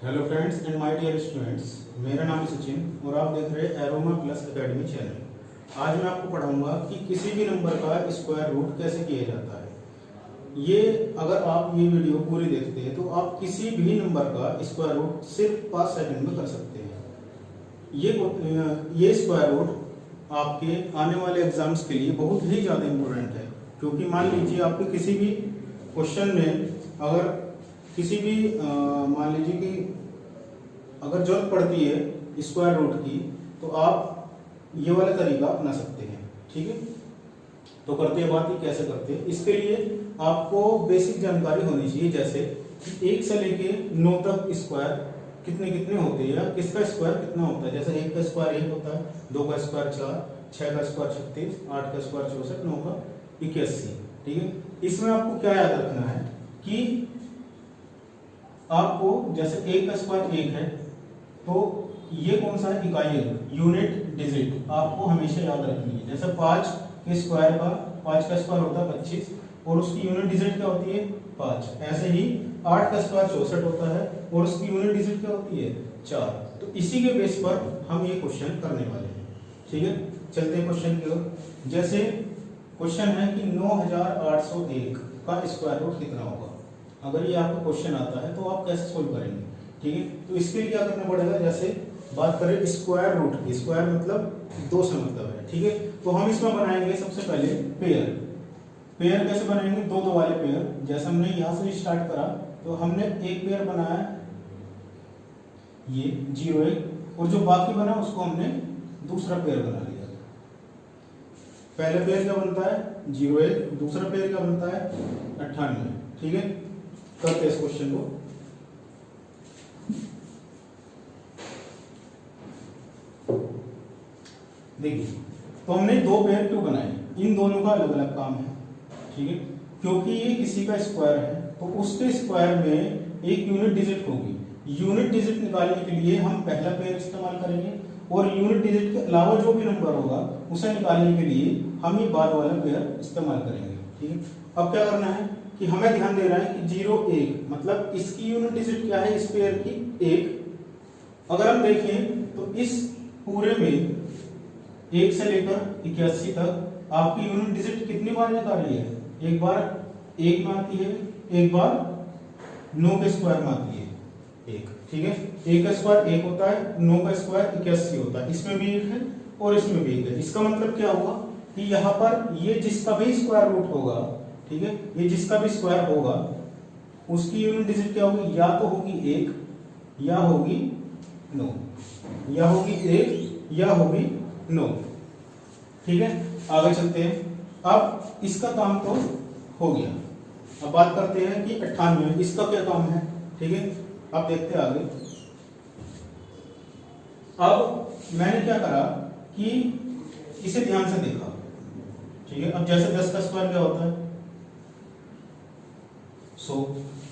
Hello friends and my dear students, मेरा नाम है सचिन और आप देख रहे हैं एरोमा प्लस एकेडमी चैनल। आज मैं आपको पढ़ाऊंगा कि किसी भी नंबर का स्क्वायर रूट कैसे किया जाता है। ये अगर आप ये वीडियो पूरी देखते हैं तो आप किसी भी नंबर का स्क्वायर रूट सिर्फ 5 सेकंड में कर सकते हैं। ये स्क्वायर रूट आपके आने वाले एग्जाम्स के लिए बहुत ही ज़्यादा इम्पोर्टेंट है, क्योंकि मान लीजिए आपके किसी भी क्वेश्चन में अगर किसी भी मान लीजिए कि अगर जरूरत पड़ती है स्क्वायर रूट की, तो आप ये वाला तरीका अपना सकते हैं। ठीक है, तो करते हैं बात कि कैसे करते हैं। इसके लिए आपको बेसिक जानकारी होनी चाहिए, जैसे कि 1 से लेके 9 तक स्क्वायर कितने कितने होते हैं या किसका स्क्वायर कितना होता है। जैसे 1 का स्क्वायर 1 होता है, 2 का स्क्वायर 4, 6 का स्क्वायर 36, 8 का स्क्वायर 64, 9 का 81। ठीक है, इसमें आपको क्या याद रखना है कि आपको जैसे 1 का स्क्वायर 1 है, तो ये कौन सा है, इकाई यूनिट डिजिट आपको हमेशा याद रखनी है। जैसे 5 के स्क्वायर का 5 का स्क्वायर होता है 25 और उसकी यूनिट डिजिट क्या होती है 5। ऐसे ही 8 का स्क्वायर 64 होता है और उसकी यूनिट डिजिट क्या होती है 4। तो इसी के बेस पर हम ये क्वेश्चन करने वाले हैं। ठीक है, चलते हैं क्वेश्चन की ओर। जैसे क्वेश्चन है कि 9801 का स्क्वायर रूट कितना होगा। अगर ये आपको क्वेश्चन आता है तो आप कैसे सोल्व करेंगे। ठीक है, तो इसके लिए क्या करना पड़ेगा, जैसे बात करें स्क्वायर रूट की, स्क्वायर मतलब 2 से मतलब है। ठीक है, तो हम इसमें बनाएंगे सबसे पहले पेयर। पेयर कैसे बनाएंगे, 2 वाले पेयर। जैसे हमने यहां से स्टार्ट करा तो हमने एक पेयर बनाया ये 0 1, और जो बाकी बना उसको हमने दूसरा पेयर बना लिया। पहले पेयर क्या बनता है 0 1, दूसरा पेयर क्या बनता है 98। ठीक है, करते हैं इस क्वेश्चन को। देखिए, तो हमने 2 पेयर क्यों बनाए, इन दोनों का अलग अलग काम है। ठीक है, क्योंकि ये किसी का स्क्वायर है तो उसके स्क्वायर में एक यूनिट डिजिट होगी। यूनिट डिजिट निकालने के लिए हम पहला पेयर इस्तेमाल करेंगे और यूनिट डिजिट के अलावा जो भी नंबर होगा उसे निकालने के लिए हम ये बाद वाला पेयर इस्तेमाल करेंगे। ठीक है, अब क्या करना है कि हमें ध्यान दे रहा है कि 0 1 मतलब इसकी यूनिट डिजिट क्या है, इस पेयर की 1। अगर हम देखें तो इस पूरे में 1 से लेकर 81 तक आपकी यूनिट डिजिट कितनी बार निकाली है, एक बार 1 में आती है, एक बार 9 के स्क्वायर में आती है 1। ठीक है, 1 का स्क्वायर 1 होता है, 9 का स्क्वायर 81 होता है। इसमें भी 1 है और इसमें भी 1 है। इसका मतलब क्या होगा कि यहाँ पर ये जिसका भी स्क्वायर रूट होगा, ठीक है, ये जिसका भी स्क्वायर होगा उसकी यूनिट डिजिट क्या होगी, या तो होगी 1 या होगी 9, या होगी 1 या होगी 9। ठीक है, आगे चलते हैं। अब इसका काम तो हो गया, अब बात करते हैं कि 98 इसका क्या काम है। ठीक है, अब देखते हैं आगे। अब मैंने क्या करा कि इसे ध्यान से देखा। ठीक है, अब जैसे 10 का स्क्वायर क्या होता है 100।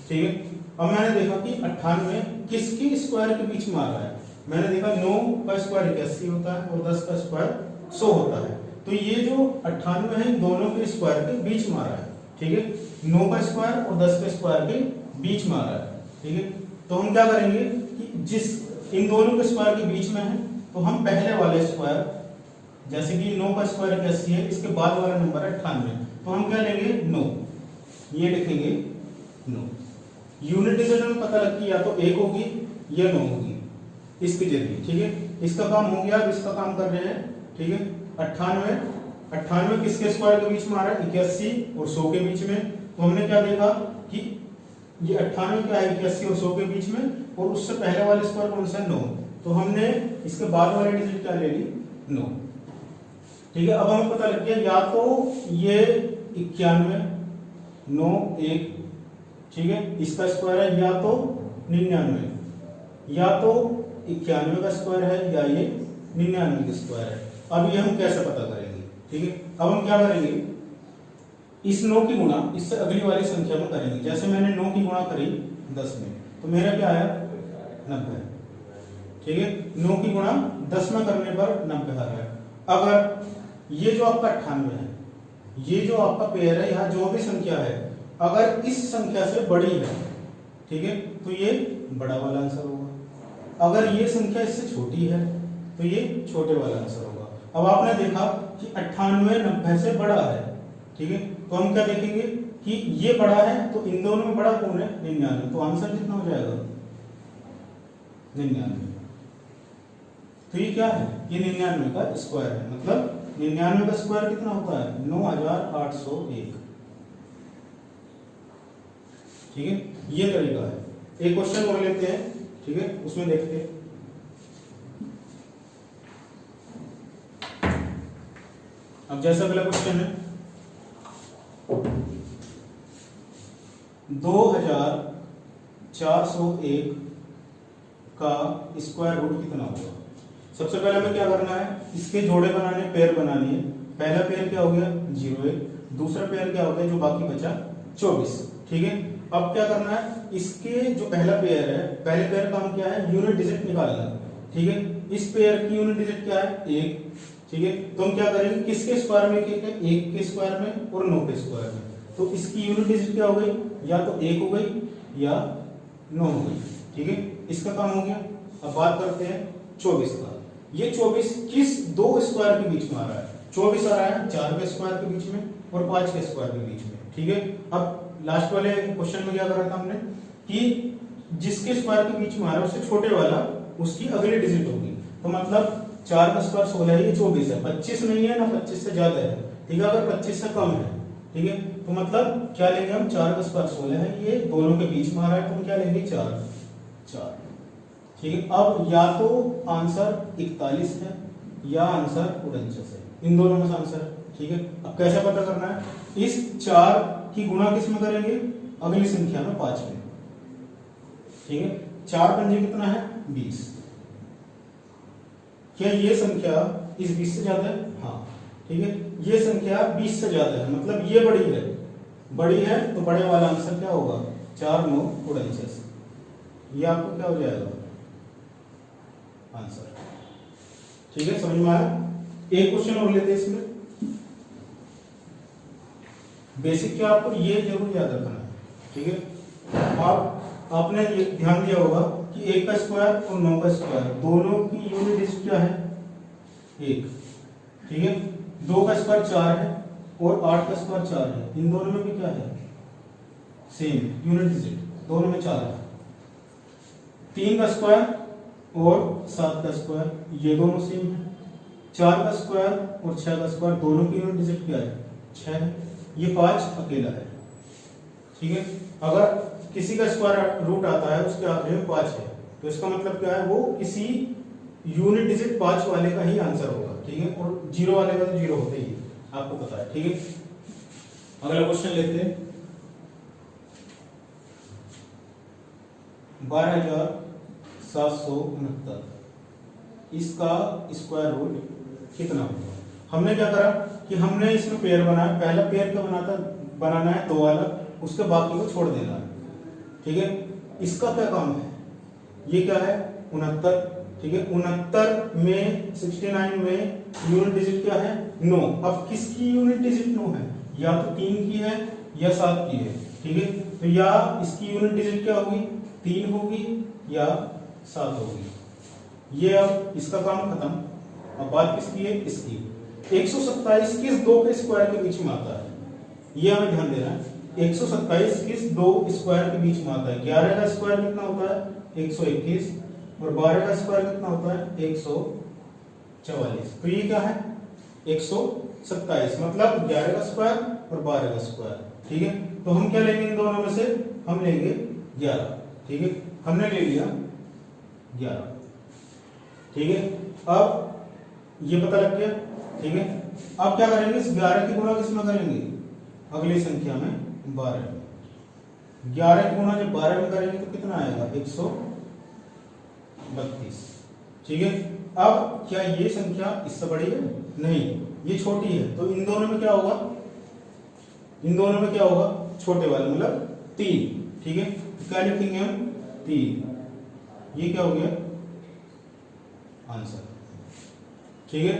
ठीक है, अब मैंने देखा कि 98 किसकी स्क्वायर के बीच में आ रहा है। मैंने देखा 9 का स्क्वायर 81 होता है और 10 का स्क्वायर 100 होता है। तो ये जो 98 है इन दोनों के स्क्वायर के बीच में आ रहा है। ठीक है, 9 का स्क्वायर और 10 के स्क्वायर के बीच में आ रहा है। ठीक है, तो हम क्या करेंगे कि जिस इन दोनों के स्क्वायर के बीच में है तो हम पहले वाले स्क्वायर, जैसे कि 9 का स्क्वायर 81 है, इसके बाद वाला नंबर है 98, तो हम क्या लेंगे 9, ये लिखेंगे 9। यूनिट डिजिट हमें पता लग गई, या तो 1 होगी या 9 होगी इसके जरिए। ठीक है, इसका काम हो गया। अब इसका काम कर रहे हैं। ठीक है, 98 किसके स्क्वायर के बीच में आ रहा है 81 और 100 के बीच में। तो हमने क्या देखा कि ये 98 क्या है 81 और 100 के बीच में, और उससे पहले वाले स्क्वायर कौन सा 9, तो हमने इसके बाद वाले डिजिट क्या ले ली 9। ठीक है, अब हमें पता लग गया या तो ये 91 9 1, ठीक है, इसका स्क्वायर है, या तो 99, या तो 91 का स्क्वायर है, या ये 99 का स्क्वायर है। अब ये हम कैसे पता करेंगे। ठीक है, अब हम क्या करेंगे, इस 9 की गुणा इससे अगली वाली संख्या में करेंगे। जैसे मैंने 9 की गुणा करी 10 में, तो मेरा क्या आया 90। ठीक है, 9 की गुणा 10 में करने पर 90 आ रहा है। अगर ये जो आपका 98 है, ये जो आपका पेयर है, यहाँ जो भी संख्या है अगर इस संख्या से बड़ी है, ठीक है, तो ये बड़ा वाला आंसर होगा। अगर ये संख्या इससे छोटी है तो ये छोटे वाला आंसर होगा। अब आपने देखा कि 98 90 से बड़ा है, ठीक है, तो हम क्या देखेंगे कि ये बड़ा है, तो इन दोनों में बड़ा कौन है? 99, तो आंसर कितना हो जाएगा? 99। तो ये क्या है? ये 99 का स्क्वायर है, मतलब 99 का स्क्वायर कितना होता है? 9801। ठीक है, ये तरीका है। एक क्वेश्चन और लेते हैं, ठीक है, उसमें देखते हैं। अब जैसा अगला क्वेश्चन है, 2401 का स्क्वायर रूट कितना होगा? सबसे पहले हमें क्या करना है? इसके जोड़े बनाने, पेयर बनानी है। पहला पेयर क्या हो गया? 01। दूसरा पेयर क्या हो गया जो बाकी बचा? 24। ठीक है, अब क्या करना है? इसके जो पहला पेयर है, पहले पेयर का हम क्या है? यूनिट डिजिट निकालना। ठीक है, इस पेयर की यूनिट डिजिट क्या है? 1। ठीक है, तो हम क्या करेंगे? किसके स्क्वायर में? 1 के स्क्वायर में और 9 के स्क्वायर में। तो इसकी यूनिट डिजिट क्या हो गई? या तो 1 हो गई या 9 हो गई। ठीक है, इसका काम हो गया। अब बात करते हैं 24 का। ये 24 किस दो स्क्वायर के बीच में आ रहा है? 24 आ रहा है 4 के स्क्वायर के बीच में और 5 के स्क्वायर के बीच में। ठीक है, अब लास्ट वाले क्वेश्चन में क्या करा था हमने कि जिसके स्क्वायर के बीच में आ रहा है उससे छोटे वाला उसकी अगली डिजिट होगी। तो मतलब 4 का स्क्वायर 16 है, ये 24 है, 25 नहीं है ना 25 से ज्यादा है। ठीक है, अगर 25 से कम है, ठीक है, तो मतलब क्या लेंगे हम? 4 का स्क्वायर 16 है, ये दोनों के बीच में आ रहा है, तो हम क्या लेंगे? 4। ठीक है, अब या तो आंसर 41 है या आंसर 49 है, इन दोनों में से आंसर। ठीक है, अब कैसे पता करना है? इस 4 की गुणा किस में करेंगे? अगली संख्या में, 5 में। ठीक है, 4 पंजे कितना है? 20। क्या ये संख्या इस 20 से ज्यादा है? हाँ। ठीक है, ये संख्या 20 से ज्यादा है, मतलब ये बड़ी है, तो बड़े वाला आंसर क्या होगा? 4 9 49। ये आपको क्या हो जाएगा? आंसर। ठीक है, समझ में आया? एक क्वेश्चन और लेते हैं इसमें। बेसिक क्या आपको ये जरूर याद रखना है। ठीक है, आपने ये ध्यान दिया होगा कि 1 का स्क्वायर और 9 का स्क्वायर दोनों की यूनिट डिजिट क्या है? 1। ठीक है, 2 का स्क्वायर 4 है और 8 का स्क्वायर 4 है, इन दोनों में भी क्या है? सेम यूनिट डिजिट, दोनों में 4 है। 3 का स्क्वायर और 7 का स्क्वायर ये दोनों सेम है। 4 का स्क्वायर और 6 का स्क्वायर दोनों की यूनिट डिजिट क्या है? 6 है। ये 5 अकेला है। ठीक है, अगर किसी का स्क्वायर रूट आता है उसके आखिर में 5 है, तो इसका मतलब क्या है? वो किसी यूनिट डिजिट 5 वाले का ही आंसर होगा। ठीक है, और 0 वाले का तो 0 होता ही है, आपको पता है। ठीक है, अगला क्वेश्चन लेते हैं। 12,769 इसका स्क्वायर रूट कितना होगा? हमने क्या करा कि हमने इसमें पेयर बनाया। पहला पेयर क्या बनाना है? 2 वाला, उसके बाकी को छोड़ देना है। ठीक है, इसका क्या काम है? ये क्या है? 69। ठीक है, 69 में 69 में यूनिट डिजिट क्या है? 9। अब किसकी यूनिट डिजिट 9 है? या तो 3 की है या 7 की है। ठीक है, तो या इसकी यूनिट डिजिट क्या होगी? 3 होगी या 7 होगी। ये अब इसका काम खत्म। अब बात किसकी है? इसकी। 127 किस 2 के स्क्वायर के बीच में आता है? ये हमें ध्यान देना है। 127 किस 2 स्क्वायर के बीच में आता है? 11 का स्क्वायर कितना होता है? 121 और 12 का स्क्वायर कितना होता है? 144। तो ये क्या है? 127, मतलब 11 का स्क्वायर और 12 का स्क्वायर। ठीक है, तो हम क्या लेंगे इन दोनों में से? हम लेंगे 11। ठीक है, हमने ले लिया 11। ठीक है, अब ये पता लग गया। ठीक है, अब क्या करेंगे? इस 11 की गुणा किसमें करेंगे? अगली संख्या में, 12 में। 11 की गुणा जब 12 में करेंगे तो कितना आएगा? 132। ठीक है, अब क्या ये संख्या इससे बड़ी है? नहीं, ये छोटी है। तो इन दोनों में क्या होगा? इन दोनों में क्या होगा? छोटे वाले, मतलब 3। ठीक है, क्या लिखेंगे हम? 3। ये क्या हो गया? आंसर। ठीक है,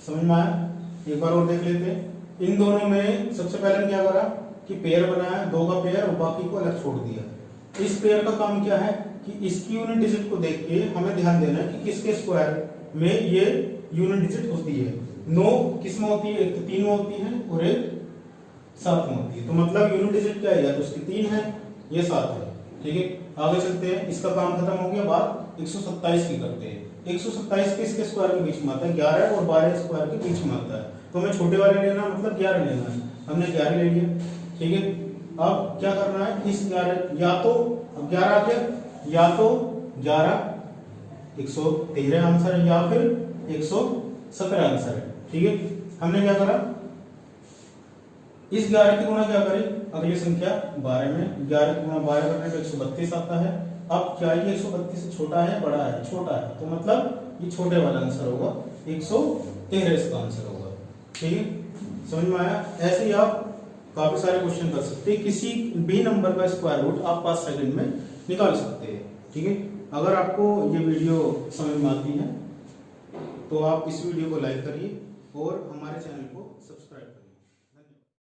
समझ में आया? एक बार और देख लेते हैं। इन दोनों में सबसे पहले क्या करा कि पेयर बनाया, 2 का पेयर और बाकी को अलग छोड़ दिया। इस पेयर का काम क्या है कि इसकी यूनिट डिजिट को देख के हमें ध्यान देना है कि किसके स्क्वायर में ये यूनिट डिजिट होती है। 9 किस में होती है, एक तो 3 में होती है और एक 7 में होती है। तो मतलब यूनिट डिजिट क्या है, या तो उसकी 3 है ये 7 है। ठीक है, आगे चलते हैं। इसका काम खत्म हो गया। बात 127 की करते हैं। 127 किसके स्क्वायर के बीच में आता है, 11 और 12 स्क्वायर के बीच में आता है। तो हमें छोटे वाले लेना मतलब 11 लेना है, हमने 11 ले लिया। ठीक है, अब क्या करना है, इस 11 या तो अब 11 आ गया, या तो 11 113 आंसर है या फिर 117 आंसर है। ठीक है, हमने क्या करा, इस 11 की गुणा क्या करें, अगली संख्या 12 में 11 की गुणा 12 करने पे 132 आता है। अब क्या ये 132 से छोटा है बड़ा है, छोटा है, तो मतलब ये छोटे वाला आंसर होगा, 113 इसका आंसर होगा। ठीक है, समझ में आया। ऐसे ही आप काफी सारे क्वेश्चन कर सकते हैं, किसी भी नंबर का स्क्वायर रूट आप 5 सेकंड में निकाल सकते हैं। ठीक है, अगर आपको ये वीडियो समझ में आती है तो आप इस वीडियो को लाइक करिए और हमारे चैनल को सब्सक्राइब करिए।